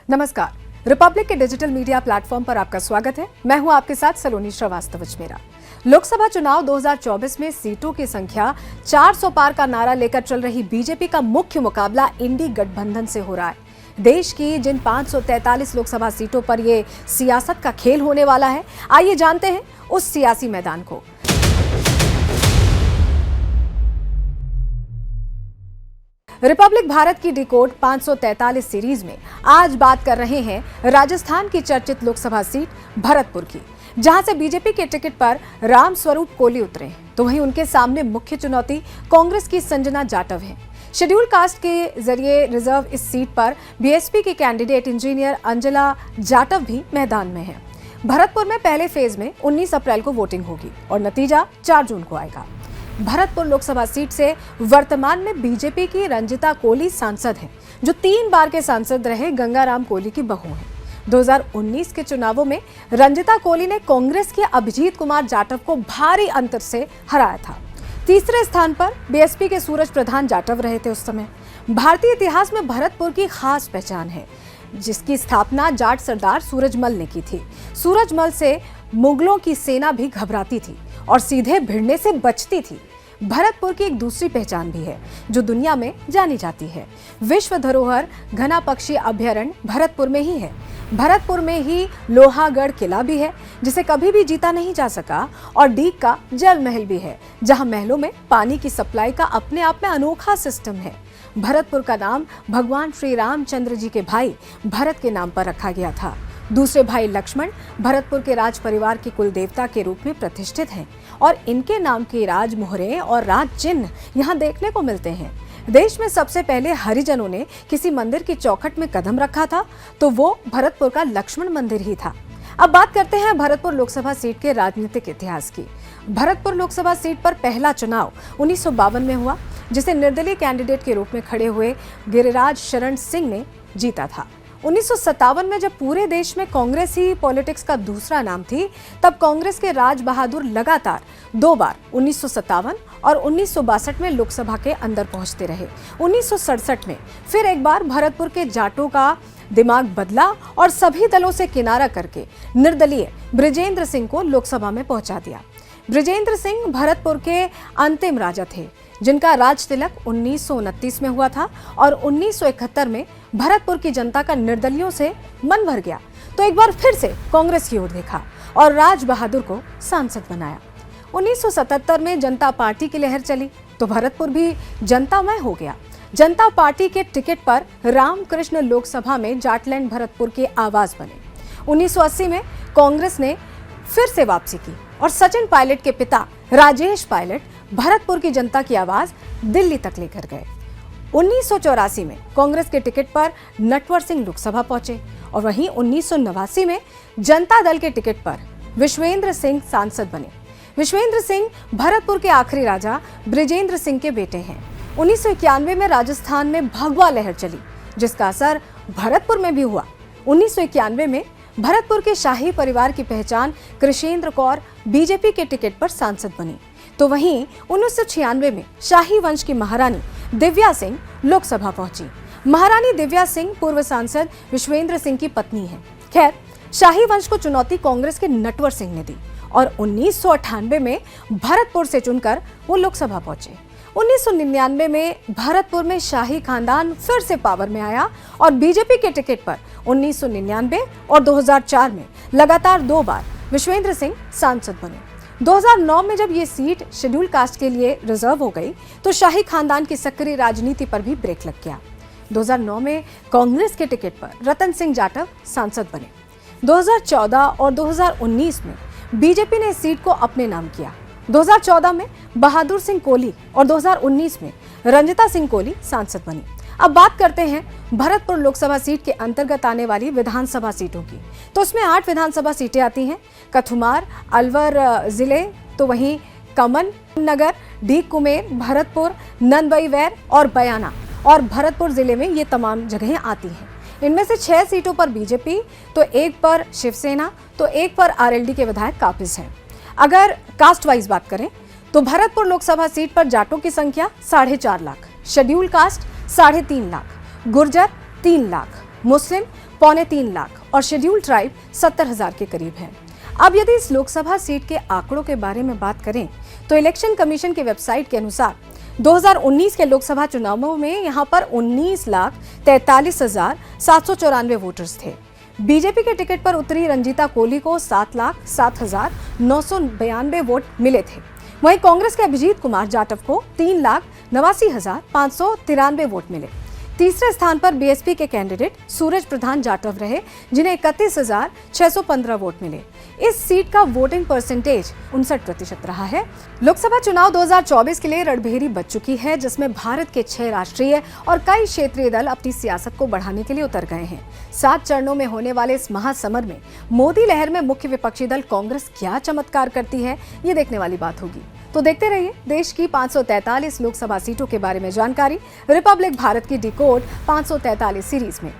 नमस्कार, रिपब्लिक के digital media platform पर आपका स्वागत है। मैं हूं आपके साथ सलोनी श्रीवास्तव। मेरा लोकसभा चुनाव 2024 में सीटों की संख्या 400 पार का नारा लेकर चल रही बीजेपी का मुख्य मुकाबला इंडी गठबंधन से हो रहा है। देश की जिन 543 लोकसभा सीटों पर ये सियासत का खेल होने वाला है, आइए जानते हैं उस सियासी मैदान को। रिपब्लिक भारत की डिकोड 543 सीरीज में आज बात कर रहे हैं राजस्थान की चर्चित लोकसभा सीट भरतपुर की, जहां से बीजेपी के टिकट पर राम स्वरूप कोली उतरे हैं, तो वहीं उनके सामने मुख्य चुनौती कांग्रेस की संजना जाटव है। शेड्यूल कास्ट के जरिए रिजर्व इस सीट पर बीएसपी के कैंडिडेट इंजीनियर अंजला जाटव भी मैदान में है। भरतपुर में पहले फेज में 19 अप्रैल को वोटिंग होगी और नतीजा 4 जून को आएगा। भरतपुर लोकसभा सीट से वर्तमान में बीजेपी की रंजिता कोली सांसद हैं, जो 3 बार के सांसद रहे गंगाराम कोली की बहू हैं। 2019 के चुनावों में रंजिता कोली ने कांग्रेस के अभिजीत कुमार जाटव को भारी अंतर से हराया था। तीसरे स्थान पर बीएसपी के सूरज प्रधान जाटव रहे थे। उस समय भारतीय इतिहास में भरतपुर की खास पहचान है, जिसकी स्थापना जाट सरदार सूरजमल ने की थी। सूरजमल से मुगलों की सेना भी घबराती थी और सीधे भिड़ने से बचती थी। भरतपुर की एक दूसरी पहचान भी है, जो दुनिया में जानी जाती है। विश्व धरोहर घना पक्षी अभ्यारण्य भरतपुर में ही है। भरतपुर में ही लोहागढ़ किला भी है, जिसे कभी भी जीता नहीं जा सका, और डीग का जल महल भी है, जहां महलों में पानी की सप्लाई का अपने आप में अनोखा सिस्टम है। भरतपुर का नाम भगवान श्री रामचंद्र जी के भाई भरत के नाम पर रखा गया था। दूसरे भाई लक्ष्मण भरतपुर के राज परिवार के कुल देवता के रूप में प्रतिष्ठित हैं और इनके नाम के राज मोहरे और राज चिन्ह यहाँ देखने को मिलते हैं। देश में सबसे पहले हरिजनों ने किसी मंदिर की चौखट में कदम रखा था, तो वो भरतपुर का लक्ष्मण मंदिर ही था। अब बात करते हैं भरतपुर लोकसभा सीट के राजनीतिक इतिहास की। भरतपुर लोकसभा सीट पर पहला चुनाव 1952 में हुआ, जिसे निर्दलीय कैंडिडेट के रूप में खड़े हुए गिरिराज शरण सिंह ने जीता था। 1957 में जब पूरे देश में कांग्रेस ही पॉलिटिक्स का दूसरा नाम थी, तब कांग्रेस के राज बहादुर लगातार 2 बार 1957 और 1962 में लोकसभा के अंदर पहुंचते रहे। 1967 में फिर एक बार भरतपुर के जाटों का दिमाग बदला और सभी दलों से किनारा करके निर्दलीय बृजेंद्र सिंह को लोकसभा में पहुंचा दिया। बृजेंद्र सिंह भरतपुर के अंतिम राजा थे, जिनका राज तिलक 1929 में हुआ था और 1971 में भरतपुर की जनता का निर्दलियों से मन भर गया, तो एक बार फिर से कांग्रेस की ओर देखा और राज बहादुर को सांसद बनाया। 1977 में जनता पार्टी की लहर चली, तो भरतपुर भी जनतामय हो गया। जनता पार्टी के टिकट पर रामकृष्ण लोकसभा में जाटलैंड भरतपुर के आवाज बने। 1980 में कांग्रेस ने फिर से वापसी की और सचिन पायलट के पिता राजेश पायलट भरतपुर की जनता की आवाज दिल्ली तक लेकर गए। 1984 में कांग्रेस के टिकट पर नटवर सिंह लोकसभा पहुंचे और वहीं 1989 में जनता दल के टिकट पर विश्वेंद्र सिंह सांसद बने। विश्वेंद्र सिंह भरतपुर के आखिरी राजा बृजेंद्र सिंह के बेटे हैं। 1991 में राजस्थान में भगवा लहर चली, जिसका असर भरतपुर में भी हुआ। 1991 में भरतपुर के शाही परिवार की पहचान कृष्णेंद्र कौर बीजेपी के टिकट पर सांसद बनी, तो वहीं 1996 में शाही वंश की महारानी दिव्या सिंह लोकसभा पहुंची। महारानी दिव्या सिंह पूर्व सांसद विश्वेंद्र सिंह की पत्नी हैं। खैर, शाही वंश को चुनौती कांग्रेस के नटवर सिंह ने दी और 1998 में भरतपुर से चुनकर वो लोकसभा पहुंचे। 1999 में भरतपुर में शाही खानदान फिर से पावर में आया और बीजेपी के टिकट पर 1999 और 2004 में लगातार 2 बार विश्वेंद्र सिंह सांसद बने। 2009 में जब ये सीट शेड्यूल कास्ट के लिए रिजर्व हो गई, तो शाही खानदान की सक्रिय राजनीति पर भी ब्रेक लग गया। 2009 में कांग्रेस के टिकट पर रतन सिंह जाटव सांसद बने। 2014 और 2019 में बीजेपी ने इस सीट को अपने नाम किया। 2014 में बहादुर सिंह कोली और 2019 में रंजिता सिंह कोली सांसद बनी। अब बात करते हैं भरतपुर लोकसभा सीट के अंतर्गत आने वाली विधानसभा सीटों की। तो इसमें 8 विधानसभा सीटें आती हैं। कथुमार, अलवर जिले, तो वहीं कमन नगर, डीग कुमेर, भरतपुर, नंदवाई वैर और बयाना और भरतपुर जिले में ये तमाम जगहें आती हैं। इनमें से 6 सीटों पर बीजेपी, तो 1 पर शिवसेना, तो 1 पर आरएलडी के विधायक काबिज हैं। अगर कास्ट वाइज बात करें तो भरतपुर लोकसभा सीट पर जाटों की संख्या 4.5 लाख, शेड्यूल कास्ट 3.5 लाख, गुर्जर 3 लाख, मुस्लिम 3.25 लाख और शेड्यूल ट्राइब 70,000 के करीब है। अब यदि इस लोकसभा सीट के आंकड़ों के बारे में बात करें तो इलेक्शन कमीशन की वेबसाइट के अनुसार 2019 के लोकसभा चुनावों में यहां पर 19,43,794 वोटर्स थे। बीजेपी के टिकट पर उतरी रंजीता कोहली को 7,07,992 वोट मिले थे। वहीं कांग्रेस के अभिजीत कुमार जाटव को 3,89,593 वोट मिले। तीसरे स्थान पर बीएसपी के कैंडिडेट सूरज प्रधान जाटव रहे, जिन्हें 31,615 वोट मिले। इस सीट का वोटिंग परसेंटेज 59% रहा है। लोकसभा चुनाव 2024 के लिए रणभेरी बज चुकी है, जिसमें भारत के 6 राष्ट्रीय और कई क्षेत्रीय दल अपनी सियासत को बढ़ाने के लिए उतर गए हैं। 7 चरणों में होने वाले इस महासमर में मोदी लहर में मुख्य विपक्षी दल कांग्रेस क्या चमत्कार करती है, ये देखने वाली बात होगी। तो देखते रहिए देश की 543 लोकसभा सीटों के बारे में जानकारी रिपब्लिक भारत की डिकोड 543 सीरीज में।